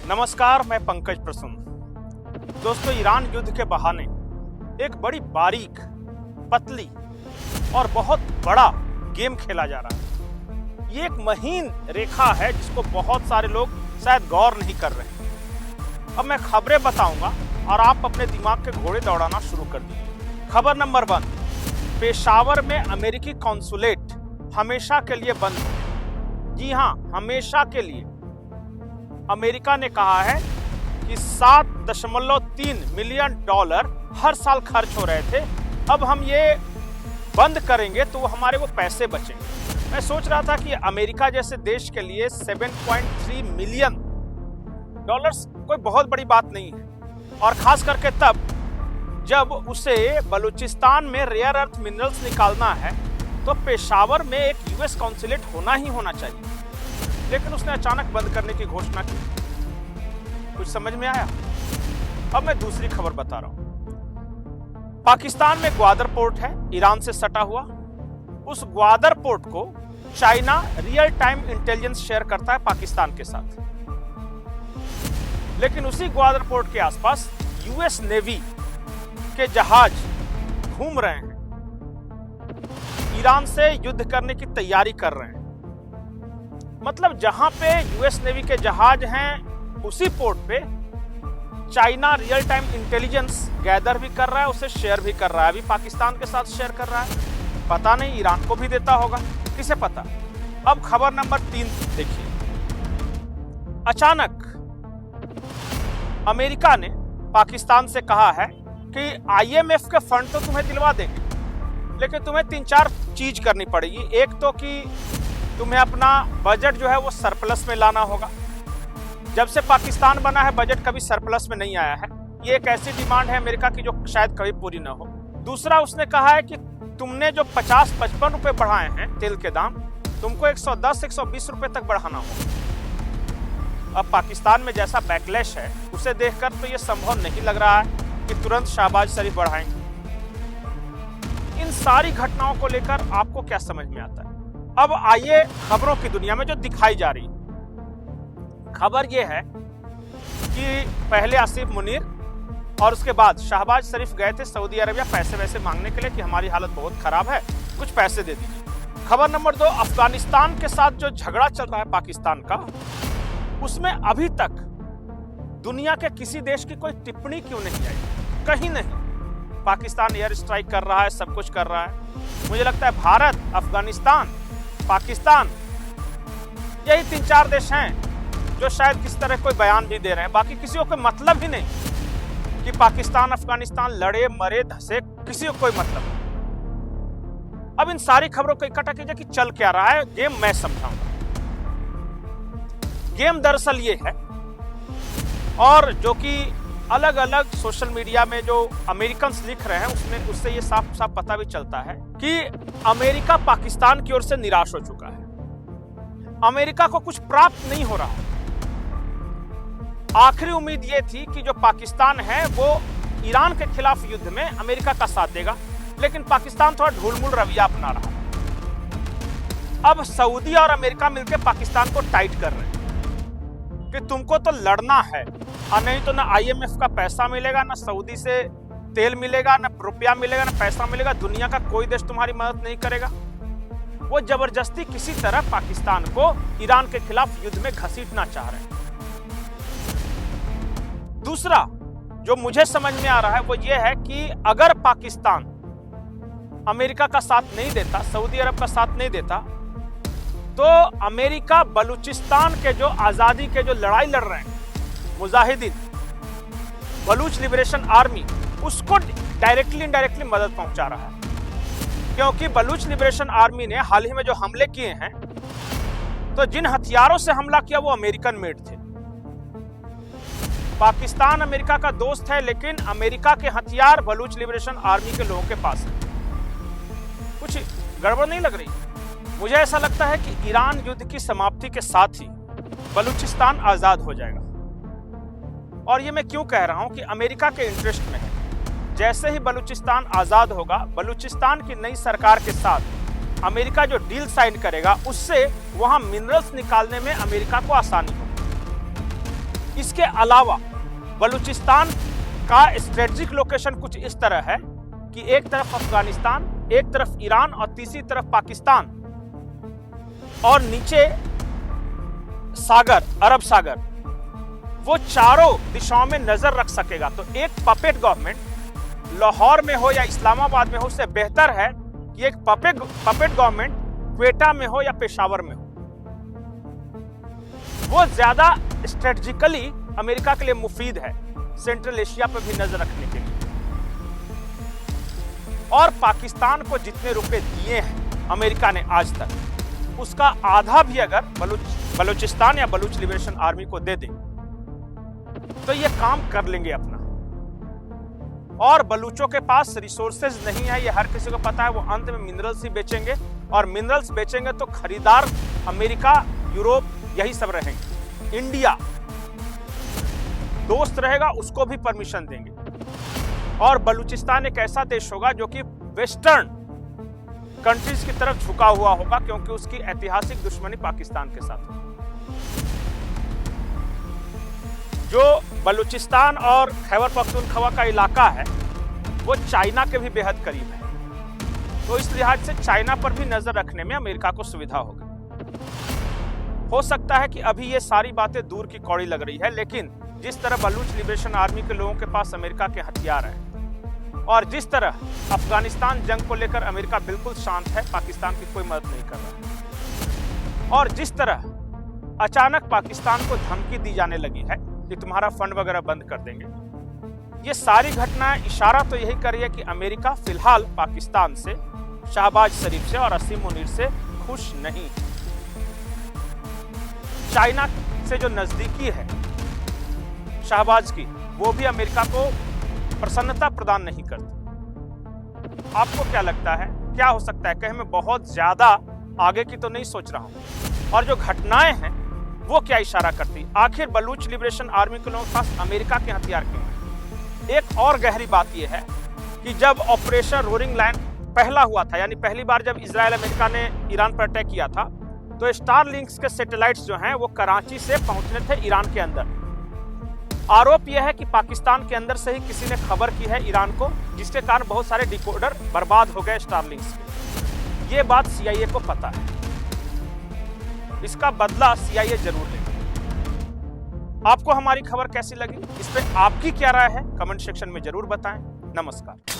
नमस्कार, मैं पंकज प्रसून। दोस्तों, ईरान युद्ध के बहाने एक बड़ी बारीक, पतली और बहुत बड़ा गेम खेला जा रहा है। ये एक महीन रेखा है जिसको बहुत सारे लोग शायद गौर नहीं कर रहे हैं। अब मैं खबरें बताऊंगा और आप अपने दिमाग के घोड़े दौड़ाना शुरू कर दीजिए। खबर नंबर 1, पेशावर में अमेरिकी कॉन्सुलेट हमेशा के लिए बंद है। जी हाँ, हमेशा के लिए। अमेरिका ने कहा है कि $7.3 मिलियन हर साल खर्च हो रहे थे। अब हम ये बंद करेंगे तो हमारे वो पैसे बचेंगे। मैं सोच रहा था कि अमेरिका जैसे देश के लिए $7.3 मिलियन कोई बहुत बड़ी बात नहीं है, और खास करके तब जब उसे बलूचिस्तान में रेयर अर्थ मिनरल्स निकालना है तो पेशावर में एक यूएस कॉन्सुलेट होना ही होना चाहिए। लेकिन उसने अचानक बंद करने की घोषणा की। कुछ समझ में आया? अब मैं दूसरी खबर बता रहा हूं। पाकिस्तान में ग्वादर पोर्ट है, ईरान से सटा हुआ। उस ग्वादर पोर्ट को China real time intelligence share करता है पाकिस्तान के साथ। लेकिन उसी ग्वादर पोर्ट के आसपास यूएस नेवी के जहाज घूम रहे हैं, ईरान से युद्ध करने की तैयारी कर रहे हैं। मतलब जहां पे यूएस नेवी के जहाज हैं, उसी पोर्ट पे China real time intelligence gather भी कर रहा है, उसे शेयर भी कर रहा है। अभी पाकिस्तान के साथ शेयर कर रहा है, पता नहीं ईरान को भी देता होगा, किसे पता। अब खबर नंबर 3 देखिए। अचानक अमेरिका ने पाकिस्तान से कहा है कि आईएमएफ के फंड तो तुम्हें दिलवा देंगे, लेकिन तुम्हें 3-4 चीज करनी पड़ेगी। एक तो कि तुम्हें अपना बजट जो है वो सरप्लस में लाना होगा। जब से पाकिस्तान बना है बजट कभी सरप्लस में नहीं आया है। ये एक ऐसी डिमांड है अमेरिका की जो शायद कभी पूरी ना हो। दूसरा, उसने कहा है कि तुमने जो 50-55 रुपए बढ़ाए हैं तेल के दाम, तुमको 110-120 रुपए तक बढ़ाना होगा। अब पाकिस्तान में जैसा बैकलैश है उसे देखकर तो ये संभव नहीं लग रहा है कि तुरंत शहबाज शरीफ बढ़ाएंगे। इन सारी घटनाओं को लेकर आपको क्या समझ में आता है? अब आइए खबरों की दुनिया में जो दिखाई जा रही। खबर यह है कि पहले आसिफ मुनीर और उसके बाद शहबाज शरीफ गए थे सऊदी अरबिया पैसे वैसे मांगने के लिए कि हमारी हालत बहुत खराब है, कुछ पैसे दे दीजिए। खबर नंबर 2, अफगानिस्तान के साथ जो झगड़ा चल रहा है पाकिस्तान का, उसमें अभी तक दुनिया के किसी देश की कोई टिप्पणी क्यों नहीं आई? कहीं नहीं। पाकिस्तान एयर स्ट्राइक कर रहा है, सब कुछ कर रहा है। मुझे लगता है भारत, अफगानिस्तान, पाकिस्तान, यही 3-4 देश हैं जो शायद किस तरह कोई बयान भी दे रहे हैं। बाकी किसी को कोई मतलब ही नहीं कि पाकिस्तान अफगानिस्तान लड़े मरे धसे, किसी को कोई मतलब नहीं। अब इन सारी खबरों को इकट्ठा कीजिए कि चल क्या रहा है। गेम मैं समझाऊंगा। गेम दरअसल ये है, और जो कि अलग अलग सोशल मीडिया में जो अमेरिकन्स लिख रहे हैं उससे ये साफ साफ पता भी चलता है कि अमेरिका पाकिस्तान की ओर से निराश हो चुका है। अमेरिका को कुछ प्राप्त नहीं हो रहा। आखिरी उम्मीद ये थी कि जो पाकिस्तान है वो ईरान के खिलाफ युद्ध में अमेरिका का साथ देगा, लेकिन पाकिस्तान थोड़ा ढुलमुल रवैया अपना रहा। अब सऊदी और अमेरिका मिलकर पाकिस्तान को टाइट कर रहे हैं कि तुमको तो लड़ना है, और नहीं तो ना आईएमएफ का पैसा मिलेगा, ना सऊदी से तेल मिलेगा, ना रुपया मिलेगा, ना पैसा मिलेगा। दुनिया का कोई देश तुम्हारी मदद नहीं करेगा। वो जबरदस्ती किसी तरह पाकिस्तान को ईरान के खिलाफ युद्ध में घसीटना चाह रहे हैं। दूसरा जो मुझे समझ में आ रहा है वो ये है कि अगर पाकिस्तान अमेरिका का साथ नहीं देता, सऊदी अरब का साथ नहीं देता, तो अमेरिका बलूचिस्तान के जो आजादी के जो लड़ाई लड़ रहे हैं मुजाहिदीन, बलूच लिबरेशन आर्मी, उसको डायरेक्टली इनडायरेक्टली मदद पहुंचा रहा है। क्योंकि बलूच लिबरेशन आर्मी ने हाल ही में जो हमले किए हैं, तो जिन हथियारों से हमला किया वो अमेरिकन मेड थे। पाकिस्तान अमेरिका का दोस्त है, लेकिन अमेरिका के हथियार बलूच लिबरेशन आर्मी के लोगों के पास है। कुछ गड़बड़ नहीं लग रही? मुझे ऐसा लगता है कि ईरान युद्ध की समाप्ति के साथ ही बलूचिस्तान आजाद हो जाएगा। और ये मैं क्यों कह रहा हूं कि अमेरिका के इंटरेस्ट में है। जैसे ही बलूचिस्तान आजाद होगा, बलूचिस्तान की नई सरकार के साथ अमेरिका जो डील साइन करेगा, उससे वहां मिनरल्स निकालने में अमेरिका को आसानी होगी। इसके अलावा बलूचिस्तान का स्ट्रेटेजिक लोकेशन कुछ इस तरह है कि एक तरफ अफगानिस्तान, एक तरफ ईरान और तीसरी तरफ पाकिस्तान और नीचे सागर, अरब सागर, वो चारों दिशाओं में नजर रख सकेगा। तो एक पपेट गवर्नमेंट लाहौर में हो या इस्लामाबाद में हो, उससे बेहतर है कि एक पपेट गवर्नमेंट क्वेटा में हो या पेशावर में हो। वो ज्यादा स्ट्रेटेजिकली अमेरिका के लिए मुफीद है, सेंट्रल एशिया पर भी नजर रखने के लिए। और पाकिस्तान को जितने रुपए दिए हैं अमेरिका ने आज तक, उसका आधा भी अगर बलूचिस्तान या बलूच लिबरेशन आर्मी को दे दे तो ये काम कर लेंगे अपना। और बलूचों के पास रिसोर्सेज नहीं है, ये हर किसी को पता है। वो अंत में मिनरल्स ही बेचेंगे, और मिनरल्स बेचेंगे तो खरीदार अमेरिका, यूरोप, यही सब रहेंगे। इंडिया दोस्त रहेगा, उसको भी परमिशन देंगे। और बलूचिस्तान एक ऐसा देश होगा जो कि वेस्टर्न कंट्रीज की तरफ झुका हुआ होगा, क्योंकि उसकी ऐतिहासिक दुश्मनी पाकिस्तान के साथ है। जो बलूचिस्तान और खैबर पख्तूनख्वा का इलाका है वो चाइना के भी बेहद करीब है, तो इस लिहाज से चाइना पर भी नजर रखने में अमेरिका को सुविधा होगी। हो सकता है कि अभी ये सारी बातें दूर की कौड़ी लग रही है, लेकिन जिस तरह बलूच लिबरेशन आर्मी के लोगों के पास अमेरिका के हथियार हैं और जिस तरह अफगानिस्तान जंग को लेकर अमेरिका बिल्कुल शांत है, पाकिस्तान की कोई मदद नहीं कर रहा, और जिस तरह अचानक पाकिस्तान को धमकी दी जाने लगी है कि तुम्हारा फंड वगैरह बंद कर देंगे, ये सारी घटनाएं इशारा तो यही कर रही है कि अमेरिका फिलहाल पाकिस्तान से, शहबाज शरीफ से और असीम मुनीर से खुश नहीं। चाइना से जो नजदीकी है शहबाज की, वो भी अमेरिका को प्रसन्नता प्रदान नहीं करती। आपको क्या लगता है, क्या हो सकता है? कहीं मैं बहुत ज्यादा आगे की तो नहीं सोच रहा हूं, और जो घटनाएं हैं वो क्या इशारा करती? आखिर बलूच लिबरेशन आर्मी के लोगों के पास अमेरिका के हथियार क्यों हैं? एक और गहरी बात यह है कि जब ऑपरेशन रोरिंग लायन पहला हुआ था, यानी पहली बार जब इजराइल अमेरिका ने ईरान पर अटैक किया था, तो स्टारलिंक्स के सैटेलाइट्स जो हैं वो कराची से पहुंचने थे ईरान के अंदर। आरोप यह है कि पाकिस्तान के अंदर से ही किसी ने खबर की है ईरान को, जिसके कारण बहुत सारे डिकोडर बर्बाद हो गए स्टारलिंक्स के। ये बात CIA को पता है, इसका बदला CIA जरूर लेगा। आपको हमारी खबर कैसी लगी, इस पे आपकी क्या राय है, कमेंट सेक्शन में जरूर बताएं। नमस्कार।